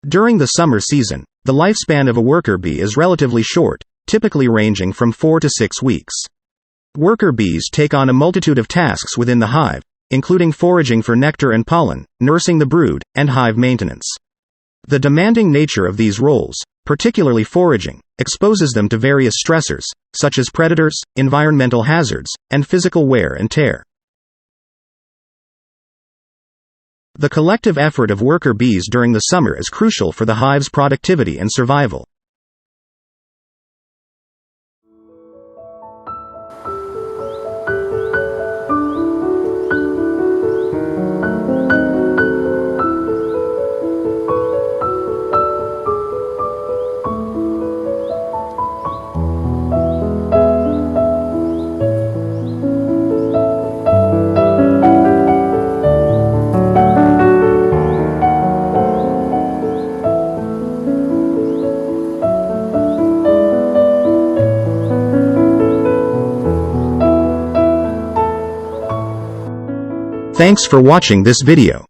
During the summer season, the lifespan of a worker bee is relatively short, typically ranging from 4 to 6 weeks. Worker bees take on a multitude of tasks within the hive, including foraging for nectar and pollen, nursing the brood, and hive maintenance. The demanding nature of these roles, particularly foraging, exposes them to various stressors, such as predators, environmental hazards, and physical wear and tear. The collective effort of worker bees during the summer is crucial for the hive's productivity and survival. Thanks for watching this video.